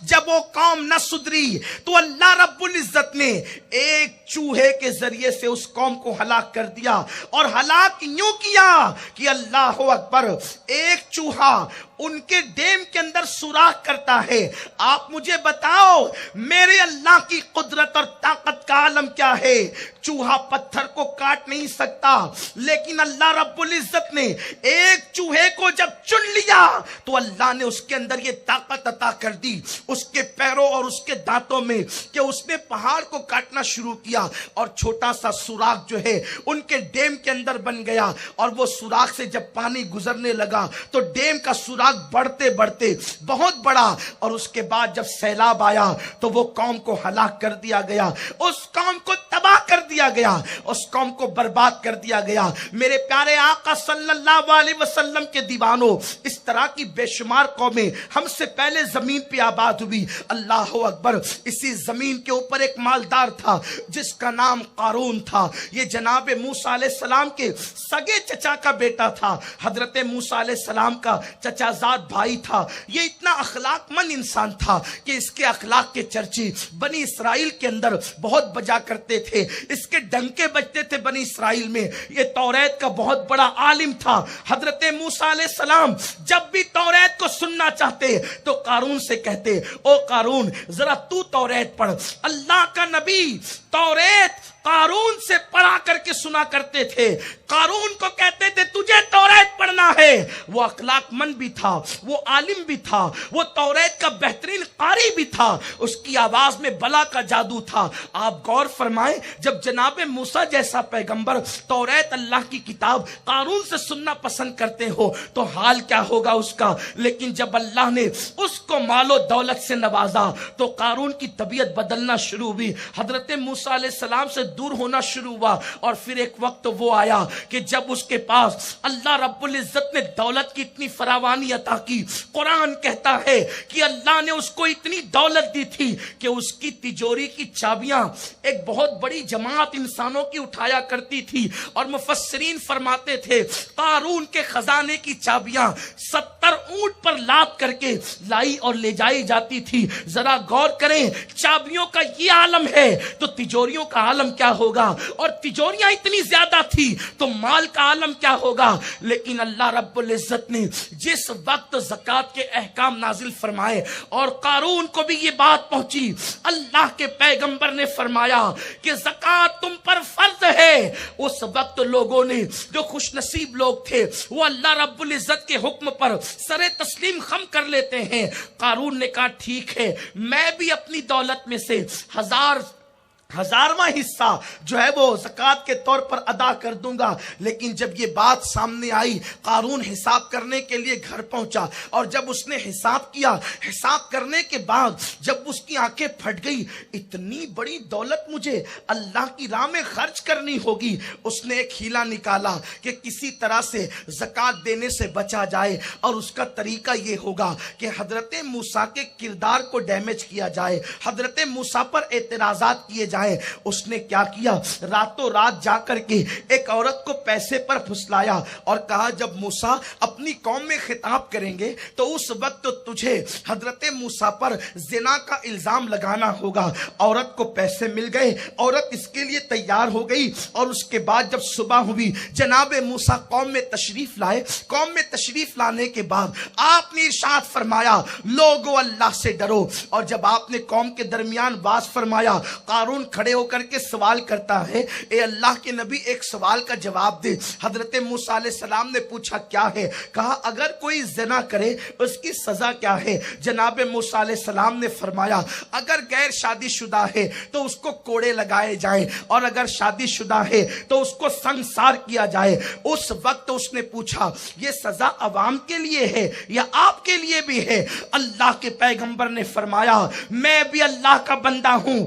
جب وہ قوم نہ سدھری تو اللہ رب العزت نے ایک چوہے کے ذریعے سے اس قوم کو ہلاک کر دیا، اور ہلاک یوں کیا کہ اللہ اکبر، ایک چوہا ان کے ڈیم کے اندر سوراخ کرتا ہے۔ آپ مجھے بتاؤ میرے اللہ کی قدرت اور طاقت کا عالم کیا ہے؟ چوہا پتھر کو کاٹ نہیں سکتا، لیکن اللہ رب العزت نے ایک چوہے کو جب چن لیا تو اللہ نے اس کے اندر یہ طاقت عطا کر دی اس کے پیروں اور اس کے دانتوں میں کہ اس نے پہاڑ کو کاٹنا شروع کیا، اور چھوٹا سا سوراخ جو ہے ان کے ڈیم کے اندر بن گیا، اور وہ سوراخ سے جب پانی گزرنے لگا تو ڈیم کا سوراخ بڑھتے بڑھتے بہت بڑا، اور اس کے بعد جب سیلاب آیا تو وہ قوم کو ہلاک کر دیا گیا، اس قوم کو تباہ کر دیا گیا، اس قوم کو برباد کر دیا گیا۔ میرے پیارے آقا صلی اللہ علیہ وسلم کے دیوانوں، اس طرح کی بے شمار قومیں ہم سے پہلے زمین پہ آباد ہوئی۔ اللہ اکبر، اسی زمین کے اوپر ایک مالدار تھا جس کا نام قارون تھا۔ یہ جناب موسیٰ علیہ السلام کے سگے چچا کا بیٹا تھا، حضرت موسیٰ علیہ السلام کا چچا زاد بھائی تھا۔ یہ اتنا اخلاق مند انسان تھا کہ اس کے اخلاق کے چرچے بنی اسرائیل کے اندر بہت بجا کرتے تھے، اس کے ڈنکے بجتے تھے بنی اسرائیل میں۔ یہ توریت کا بہت بڑا عالم تھا۔ حضرت موسیٰ علیہ السلام جب بھی توریت کو سننا چاہتے تو قارون سے کہتے، او قارون ذرا تو توریت پڑھ۔ اللہ کا نبی توریت قارون سے پڑھا کر کے سنا کرتے تھے۔ قارون کو کہتے تھے تجھے توریت پڑھنا ہے۔ وہ اخلاق مند بھی تھا، وہ عالم بھی تھا، وہ توریت کا بہترین قاری بھی تھا، اس کی آواز میں بلا کا جادو تھا۔ آپ غور فرمائیں، جب جناب موسیٰ جیسا پیغمبر توریت اللہ کی کتاب قارون سے سننا پسند کرتے ہو تو حال کیا ہوگا اس کا۔ لیکن جب اللہ نے اس کو مال و دولت سے نوازا تو قارون کی طبیعت بدلنا شروع ہوئی، حضرت موسیٰ علیہ السلام سے دور ہونا شروع ہوا، اور پھر ایک وقت وہ آیا کہ جب اس کے پاس اللہ رب العزت نے دولت کی اتنی فراوانی عطا کی۔ قرآن کہتا ہے کہ اللہ نے اس کو اتنی دولت دی تھی کہ اس کی تجوری کی چابیاں ایک بہت بڑی جماعت انسانوں کی اٹھایا کرتی تھی، اور مفسرین فرماتے تھے قارون کے خزانے کی چابیاں 70 اونٹ پر لاد کر کے لائی اور لے جائی جاتی تھی۔ ذرا غور کریں، چابیوں کا یہ عالم ہے تو تجوریوں کا عالم کیا ہوگا، اور تجوریاں اتنی زیادہ تھی تو مال کا عالم کیا ہوگا۔ لیکن اللہ رب العزت نے جس وقت زکوٰۃ کے احکام نازل فرمائے اور قارون کو بھی یہ بات پہنچی، اللہ کے پیغمبر نے فرمایا کہ زکوٰۃ تم پر فرض ہے، اس وقت لوگوں نے جو خوش نصیب لوگ تھے وہ اللہ رب العزت کے حکم پر سر تسلیم خم کر لیتے ہیں۔ قارون نے کہا ٹھیک ہے، میں بھی اپنی دولت میں سے ہزارواں حصہ جو ہے وہ زکوٰۃ کے طور پر ادا کر دوں گا۔ لیکن جب یہ بات سامنے آئی، قارون حساب کرنے کے لیے گھر پہنچا، اور جب اس نے حساب کیا، حساب کرنے کے بعد جب اس کی آنکھیں پھٹ گئی، اتنی بڑی دولت مجھے اللہ کی راہ میں خرچ کرنی ہوگی۔ اس نے ایک ہیلا نکالا کہ کسی طرح سے زکوٰۃ دینے سے بچا جائے، اور اس کا طریقہ یہ ہوگا کہ حضرت موسیٰ کے کردار کو ڈیمیج کیا جائے، حضرت موسیٰ پر اعتراضات کیے جائیں۔ اس نے کیا کیا، راتوں رات جا کر کے ایک عورت کو پیسے پر پھسلایا اور کہا جب موسیٰ اپنی قوم میں خطاب کریں گے تو اس وقت تجھے حضرت موسیٰ پر زنا کا الزام لگانا ہوگا۔ عورت کو پیسے مل گئے، عورت اس کے لیے تیار ہو گئی، اور اس کے بعد جب صبح ہوئی جناب موسیٰ قوم میں تشریف لائے۔ قوم میں تشریف لانے کے بعد آپ نے ارشاد فرمایا لوگو اللہ سے ڈرو، اور جب آپ نے قوم کے درمیان باز فرمایا، قارون کھڑے ہو کر کے سوال کرتا ہے اے اللہ کے نبی ایک سوال کا جواب دے۔ حضرت موسیٰ علیہ السلام نے پوچھا کیا ہے؟ کہا اگر کوئی زنا کرے اس کی سزا کیا ہے؟ جناب موسیٰ علیہ السلام نے فرمایا اگر غیر شادی شدہ ہے تو اس کو کوڑے لگائے جائیں، اور اگر شادی شدہ ہے تو اس کو سنگسار کیا جائے۔ اس وقت اس نے پوچھا یہ سزا عوام کے لیے ہے یا آپ کے لیے بھی ہے؟ اللہ کے پیغمبر نے فرمایا میں بھی اللہ کا بندہ ہوں،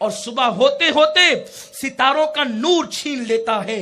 اور صبح ہوتے ہوتے ستاروں کا نور چھین لیتا ہے.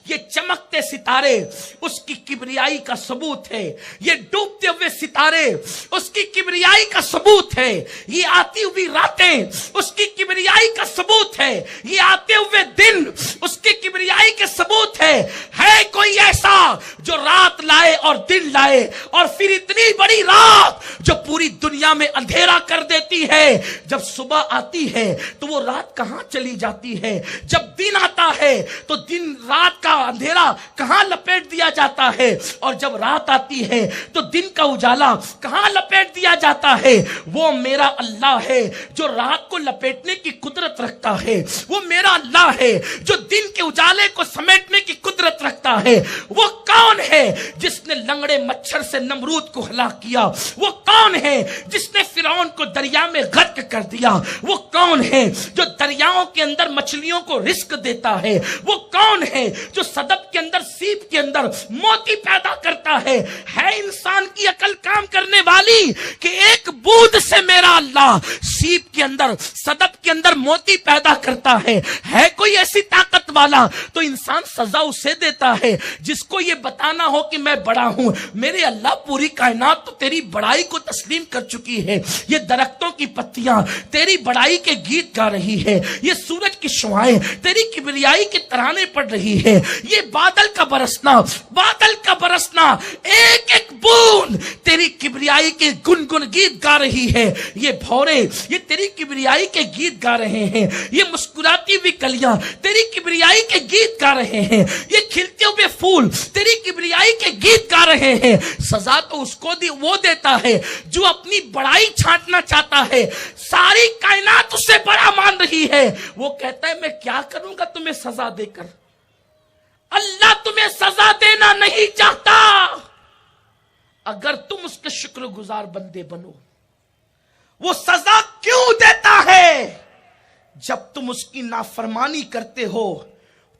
یہ چمکتے ستارے اس کی کبریائی کا ثبوت ہے. یہ ڈوبتے ہوئے ستارے اس کی کبریائی کا ثبوت ہے. یہ آتی ہوئی راتیں اس کی کبریائی کا ثبوت ہے. یہ آتے ہوئے دن اس کی کبریائی کے ثبوت ہے. ہے کوئی ایسا جو رات لائے اور دن لائے اور پھر اتنی بڑی رات جو پوری دنیا میں اندھیرا کر دیتی ہے؟ جب صبح آتی ہے تو وہ رات کہاں چلی جاتی ہے؟ جب دن آتا ہے تو دن رات کا اندھیرا کہاں لپیٹ دیا جاتا ہے؟ اور جب رات آتی ہے تو دن کا اجالا کہاں لپیٹ دیا جاتا ہے؟ وہ میرا اللہ ہے جو رات کو لپیٹنے کی قدرت رکھتا ہے. وہ میرا اللہ ہے جو دن کے اجالے کو سمیٹنے کی قدرت رکھتا ہے. وہ کون ہے جس نے لنگڑے مچھر سے نمرود کو ہلاک کیا؟ وہ کون ہے جس نے فرعون کو دریا میں غرق کر دیا؟ وہ کون ہے جو دریاؤں کے اندر مچھلیوں کو رزق دیتا ہے؟ وہ کون ہے جو صدف کے اندر سیپ کے اندر موتی پیدا کرتا ہے؟ ہے انسان کی عقل کام کرنے والی کہ ایک بوند سے میرا اللہ سیپ کے اندر صدف کے اندر موتی پیدا کرتا ہے؟ ہے کوئی ایسی طاقت والا تو انسان سزا اسے دیتا ہے جس کو یہ بتانا ہو کہ میں بڑا ہوں. میرے اللہ پوری کائنات تو تیری بڑائی کو تسلیم کر چکی ہے. یہ درختوں کی پتیاں تیری بڑائی کے گیت گا رہی ہے. یہ سورج کی شعاعیں تیری کبریائی کے ترانے پڑھ رہی ہے. یہ بادل کا برسنا ایک ایک بوند تیری کبریائی کے گنگن گیت گا رہی ہے. یہ بھورے یہ تیری کبریائی کے گیت گا رہے ہیں. یہ مسکراتی ہوئی کلیاں تیری کبریائی کے گیت گا رہے ہیں. یہ کھلتے ہوئے پھول تیری کبریائی کے گیت گا رہے ہیں. سزا تو اس کو وہ دیتا ہے جو اپنی بڑائی چھانٹنا چاہتا ہے. ساری کائنات اسے بڑا مان رہی ہے. وہ کہتا ہے میں کیا کروں گا تمہیں سزا دے کر؟ اللہ تمہیں سزا دینا نہیں چاہتا. اگر تم اس کے شکر گزار بندے بنو. وہ سزا کیوں دیتا ہے؟ جب تم اس کی نافرمانی کرتے ہو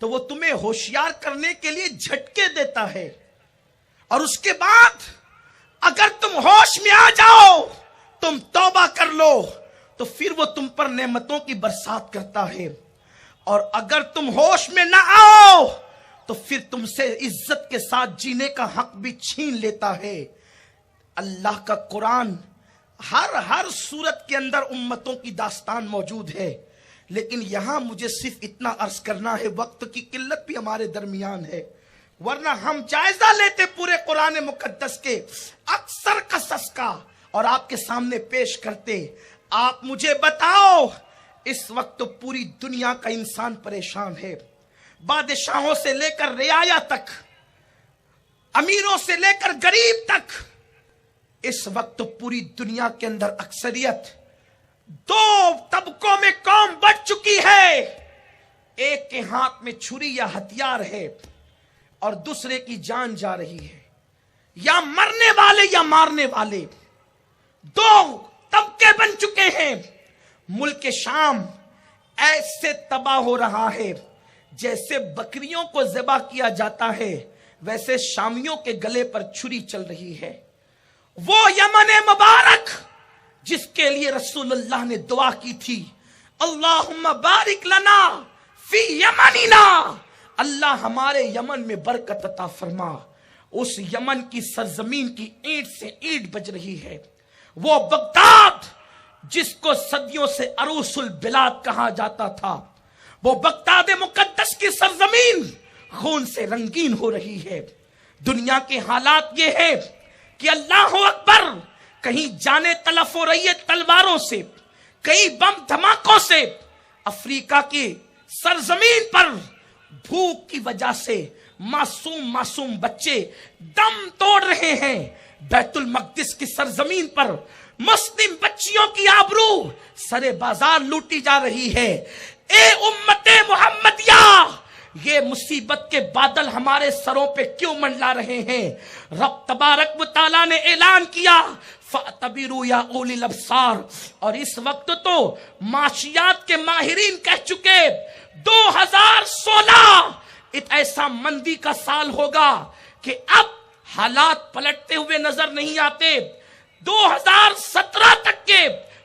تو وہ تمہیں ہوشیار کرنے کے لیے جھٹکے دیتا ہے. اور اس کے بعد اگر تم ہوش میں آ جاؤ, تم توبہ کر لو, تو پھر وہ تم پر نعمتوں کی برسات کرتا ہے. اور اگر تم ہوش میں نہ آؤ تو پھر تم سے عزت کے ساتھ جینے کا حق بھی چھین لیتا ہے. اللہ کا قرآن ہر صورت کے اندر امتوں کی داستان موجود ہے, لیکن یہاں مجھے صرف اتنا عرض کرنا ہے, وقت کی قلت بھی ہمارے درمیان ہے, ورنہ ہم جائزہ لیتے پورے قرآن مقدس کے اکثر قصص کا اور آپ کے سامنے پیش کرتے. آپ مجھے بتاؤ, اس وقت تو پوری دنیا کا انسان پریشان ہے, بادشاہوں سے لے کر رعایا تک, امیروں سے لے کر غریب تک. اس وقت تو پوری دنیا کے اندر اکثریت دو طبقوں میں قوم بٹ چکی ہے. ایک کے ہاتھ میں چھری یا ہتھیار ہے اور دوسرے کی جان جا رہی ہے, یا مرنے والے یا مارنے والے. دو طبقے بن چکے ہیں. ملک شام ایسے تباہ ہو رہا ہے جیسے بکریوں کو ذبح کیا جاتا ہے, ویسے شامیوں کے گلے پر چھری چل رہی ہے. وہ یمن مبارک جس کے لیے رسول اللہ نے دعا کی تھی, اللہم بارک لنا فی یمننا, اللہ ہمارے یمن میں برکت عطا فرما. اس یمن کی سرزمین کی اینٹ سے اینٹ بج رہی ہے. وہ بغداد جس کو صدیوں سے عروس البلاد کہا جاتا تھا, وہ بغداد مقدس کی سرزمین خون سے رنگین ہو رہی ہے. دنیا کے حالات یہ ہے کہ اللہ اکبر, کہیں جانے تلف ہو رہی ہے تلواروں سے, کئی بم دھماکوں سے. افریقہ کی سرزمین پر بھوک کی وجہ سے معصوم بچے دم توڑ رہے ہیں. بیت المقدس کی سرزمین پر مسلم بچیوں کی آبرو سرے بازار لوٹی جا رہی ہے. اے امت محمدیہ, یہ مصیبت کے بادل ہمارے سروں پہ کیوں منڈلا رہے ہیں؟ رب تبارک و تعالیٰ نے اعلان کیا فَاعْتَبِرُوا يَا أُولِي الْأَبْصَارِ, اور اس وقت تو معاشیات کے ماہرین کہہ چکے 2016 ایک ایسا مندی کا سال ہوگا کہ اب حالات پلٹتے ہوئے نظر نہیں آتے. 2017 تک کے